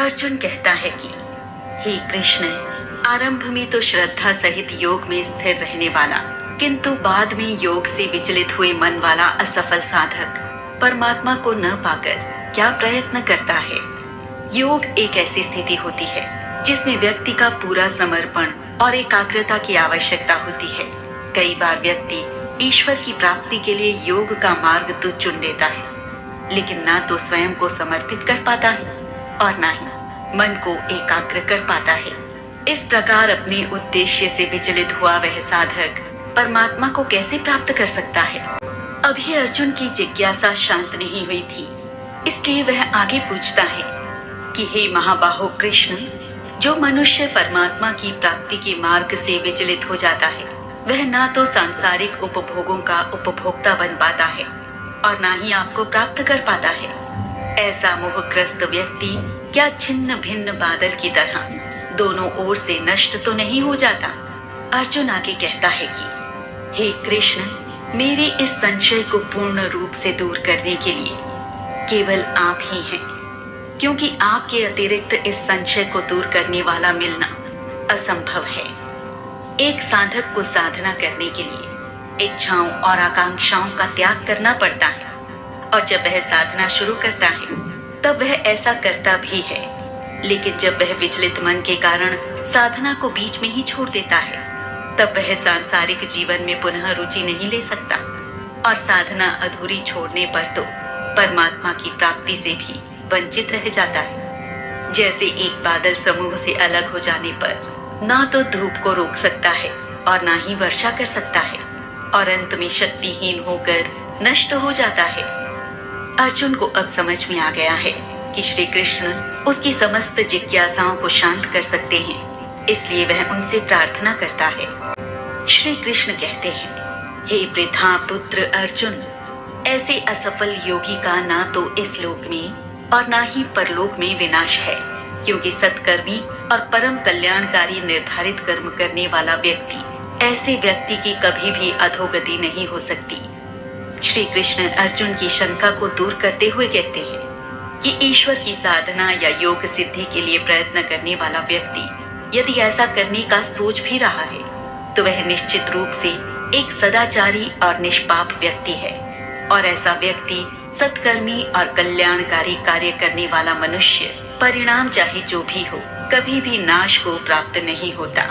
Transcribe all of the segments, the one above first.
अर्जुन कहता है कि हे कृष्ण, आरंभ में तो श्रद्धा सहित योग में स्थिर रहने वाला, किंतु बाद में योग से विचलित हुए मन वाला असफल साधक परमात्मा को न पाकर क्या प्रयत्न करता है। योग एक ऐसी स्थिति होती है जिसमें व्यक्ति का पूरा समर्पण और एकाग्रता की आवश्यकता होती है। कई बार व्यक्ति ईश्वर की प्राप्ति के लिए योग का मार्ग तो चुन लेता है, लेकिन ना तो स्वयं को समर्पित कर पाता है और ना ही मन को एकाग्र कर पाता है। इस प्रकार अपने उद्देश्य से विचलित हुआ वह साधक परमात्मा को कैसे प्राप्त कर सकता है। अभी अर्जुन की जिज्ञासा शांत नहीं हुई थी, इसलिए वह आगे पूछता है कि हे महाबाहो कृष्ण, जो मनुष्य परमात्मा की प्राप्ति के मार्ग से विचलित हो जाता है वह ना तो सांसारिक उपभोगों का उपभोक्ता बन पाता है और ना ही आपको प्राप्त कर पाता है। ऐसा मोहग्रस्त व्यक्ति क्या छिन्न भिन्न बादल की तरह दोनों ओर से नष्ट तो नहीं हो जाता। अर्जुन आगे कहता है कि हे कृष्ण, मेरे इस संशय को पूर्ण रूप से दूर करने के लिए केवल आप ही हैं, क्योंकि आपके अतिरिक्त इस संशय को दूर करने वाला मिलना असंभव है। एक साधक को साधना करने के लिए इच्छाओं और आकांक्षाओं का त्याग करना पड़ता है, और जब वह साधना शुरू करता है तब वह ऐसा करता भी है, लेकिन जब वह विचलित मन के कारण साधना को बीच में ही छोड़ देता है तब वह सांसारिक जीवन में पुनः रुचि नहीं ले सकता और साधना अधूरी छोड़ने पर तो परमात्मा की प्राप्ति से भी वंचित रह जाता है। जैसे एक बादल समूह से अलग हो जाने पर ना तो धूप को रोक सकता है और ना ही वर्षा कर सकता है और अंत में शक्तिहीन होकर नष्ट हो जाता है। अर्जुन को अब समझ में आ गया है कि श्री कृष्ण उसकी समस्त जिज्ञासाओं को शांत कर सकते हैं, इसलिए वह उनसे प्रार्थना करता है। श्री कृष्ण कहते हैं, हे वृद्धा पुत्र अर्जुन, ऐसे असफल योगी का ना तो इस लोक में और ना ही परलोक में विनाश है, क्योंकि सत्कर्मी और परम कल्याणकारी निर्धारित कर्म करने वाला व्यक्ति ऐसे व्यक्ति की कभी भी अधोगति नहीं हो सकती। श्री कृष्ण अर्जुन की शंका को दूर करते हुए कहते हैं कि ईश्वर की साधना या योग सिद्धि के लिए प्रयत्न करने वाला व्यक्ति यदि ऐसा करने का सोच भी रहा है तो वह निश्चित रूप से एक सदाचारी और निष्पाप व्यक्ति है, और ऐसा व्यक्ति सत्कर्मी और कल्याणकारी कार्य करने वाला मनुष्य परिणाम चाहे जो भी हो कभी भी नाश को प्राप्त नहीं होता।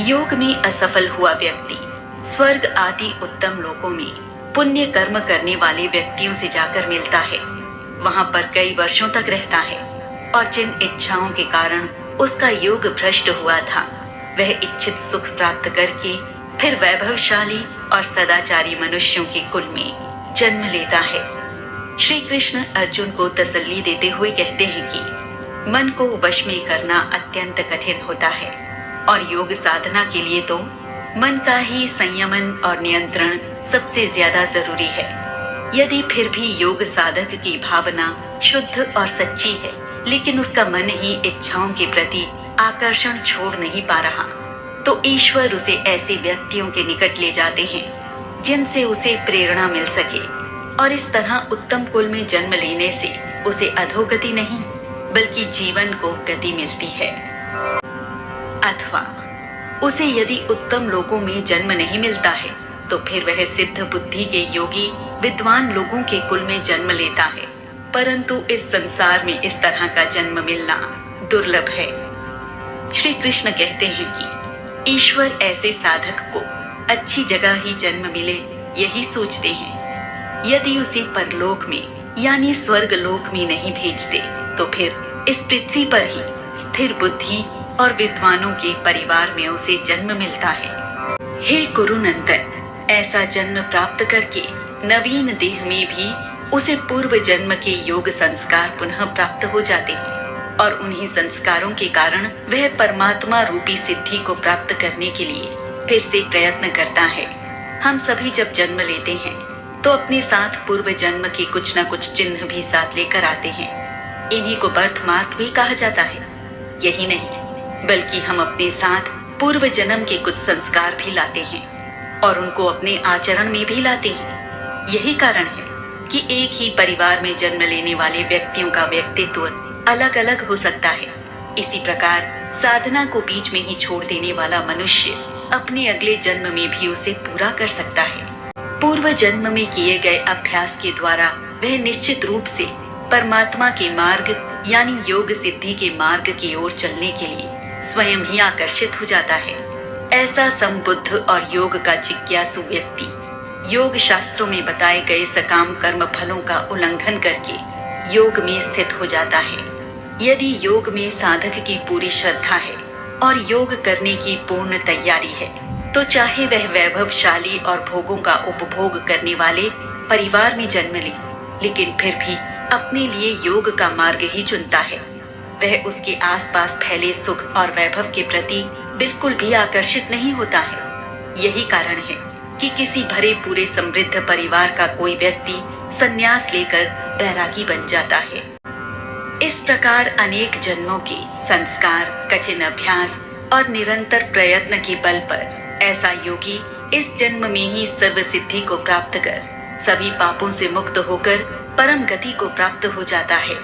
योग में असफल हुआ व्यक्ति स्वर्ग आदि उत्तम लोकों में पुण्य कर्म करने वाले व्यक्तियों से जाकर मिलता है, वहां पर कई वर्षों तक रहता है और जिन इच्छाओं के कारण उसका योग भ्रष्ट हुआ था वह इच्छित सुख प्राप्त करके फिर वैभवशाली और सदाचारी मनुष्यों के कुल में जन्म लेता है। श्री कृष्ण अर्जुन को तसल्ली देते हुए कहते हैं कि मन को वश में करना अत्यंत कठिन होता है और योग साधना के लिए तो मन का ही संयमन और नियंत्रण सबसे ज्यादा जरूरी है। यदि फिर भी योग साधक की भावना शुद्ध और सच्ची है, लेकिन उसका मन ही इच्छाओं के प्रति आकर्षण छोड़ नहीं पा रहा, तो ईश्वर उसे ऐसे व्यक्तियों के निकट ले जाते हैं जिनसे उसे प्रेरणा मिल सके, और इस तरह उत्तम कुल में जन्म लेने से उसे अधोगति नहीं बल्कि जीवन को गति मिलती है। अथवा उसे यदि उत्तम लोकों में जन्म नहीं मिलता है तो फिर वह सिद्ध बुद्धि के योगी विद्वान लोगों के कुल में जन्म लेता है, परंतु इस संसार में इस तरह का जन्म मिलना दुर्लभ है। श्री कृष्ण कहते हैं कि ईश्वर ऐसे साधक को अच्छी जगह ही जन्म मिले यही सोचते हैं। यदि उसे परलोक में यानी स्वर्ग लोक में नहीं भेजते तो फिर इस पृथ्वी पर ही स्थिर बुद्धि और विद्वानों के परिवार में उसे जन्म मिलता है। हे कुरुनंदन, ऐसा जन्म प्राप्त करके नवीन देह में भी उसे पूर्व जन्म के योग संस्कार पुनः प्राप्त हो जाते हैं और उन्हीं संस्कारों के कारण वह परमात्मा रूपी सिद्धि को प्राप्त करने के लिए फिर से प्रयत्न करता है। हम सभी जब जन्म लेते हैं तो अपने साथ पूर्व जन्म के कुछ न कुछ चिन्ह भी साथ लेकर आते हैं। इन्हीं को बर्थ मार्क भी कहा जाता है। यही नहीं बल्कि हम अपने साथ पूर्व जन्म के कुछ संस्कार भी लाते हैं और उनको अपने आचरण में भी लाते हैं। यही कारण है कि एक ही परिवार में जन्म लेने वाले व्यक्तियों का व्यक्तित्व अलग अलग हो सकता है। इसी प्रकार साधना को बीच में ही छोड़ देने वाला मनुष्य अपने अगले जन्म में भी उसे पूरा कर सकता है। पूर्व जन्म में किए गए अभ्यास के द्वारा वह निश्चित रूप से परमात्मा के मार्ग यानी योग सिद्धि के मार्ग की ओर चलने के लिए स्वयं ही आकर्षित हो जाता है। ऐसा संबुद्ध और योग का जिज्ञासु व्यक्ति योग शास्त्रों में बताए गए सकाम कर्म फलों का उल्लंघन करके योग में स्थित हो जाता है। यदि योग में साधक की पूरी श्रद्धा है और योग करने की पूर्ण तैयारी है तो चाहे वह वैभवशाली और भोगों का उपभोग करने वाले परिवार में जन्म ले, लेकिन फिर भी अपने लिए योग का मार्ग ही चुनता है। वह उसके आसपास फैले सुख और वैभव के प्रति बिल्कुल भी आकर्षित नहीं होता है। यही कारण है कि किसी भरे पूरे समृद्ध परिवार का कोई व्यक्ति संन्यास लेकर बैरागी बन जाता है। इस प्रकार अनेक जन्मों के संस्कार, कठिन अभ्यास और निरंतर प्रयत्न के बल पर ऐसा योगी इस जन्म में ही सर्व सिद्धि को प्राप्त कर सभी पापों से मुक्त होकर परम गति को प्राप्त हो जाता है।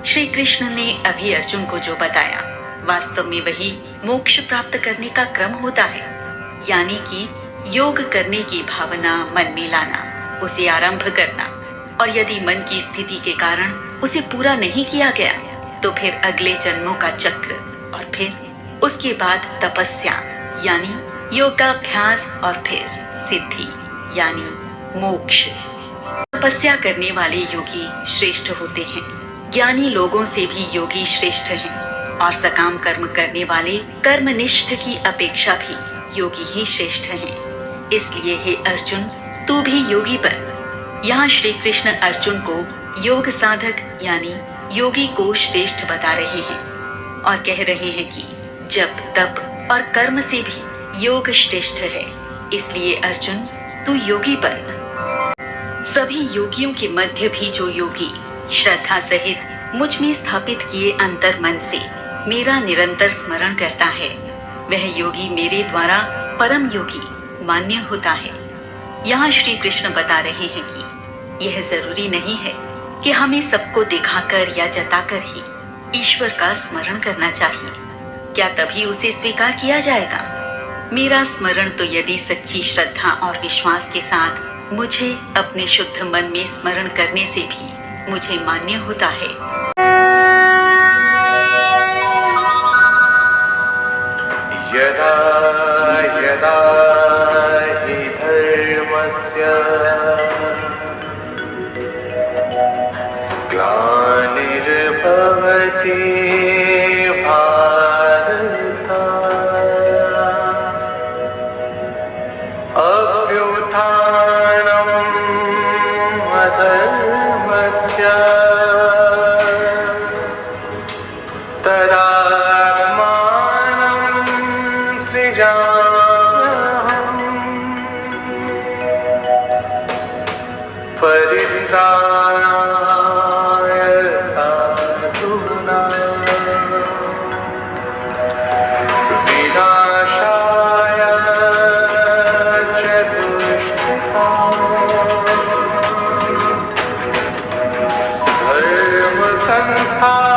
श्री कृष्ण ने अभी अर्जुन को जो बताया वास्तव में वही मोक्ष प्राप्त करने का क्रम होता है, यानी कि योग करने की भावना मन में लाना, उसे आरंभ करना, और यदि मन की स्थिति के कारण उसे पूरा नहीं किया गया तो फिर अगले जन्मों का चक्र और फिर उसके बाद तपस्या यानी योगाभ्यास और फिर सिद्धि यानी मोक्ष। तपस्या करने वाले योगी श्रेष्ठ होते हैं, ज्ञानी लोगों से भी योगी श्रेष्ठ हैं, और सकाम कर्म करने वाले कर्मनिष्ठ की अपेक्षा भी योगी ही श्रेष्ठ हैं। इसलिए हे अर्जुन, तू भी योगी बन। यहाँ श्री कृष्ण अर्जुन को योग साधक यानी योगी को श्रेष्ठ बता रहे हैं और कह रहे हैं कि जप, तप और कर्म से भी योग श्रेष्ठ है। इसलिए अर्जुन, तू योगी बन। सभी योगियों के मध्य भी जो योगी श्रद्धा सहित मुझ में स्थापित किए अंतर मन से मेरा निरंतर स्मरण करता है, वह योगी मेरे द्वारा परम योगी मान्य होता है। यहाँ श्री कृष्ण बता रहे हैं कि यह जरूरी नहीं है कि हमें सबको दिखाकर या जताकर ही ईश्वर का स्मरण करना चाहिए। क्या तभी उसे स्वीकार किया जाएगा? मेरा स्मरण तो यदि सच्ची श्रद्धा और विश्वास के साथ मुझे अपने शुद्ध मन में स्मरण करने से भी मुझे मान्य होता है। यदा यदा हि धर्मस्य ग्लानिर्भवति भारत अभ्युत्थानम् अधर्मस्य संस्था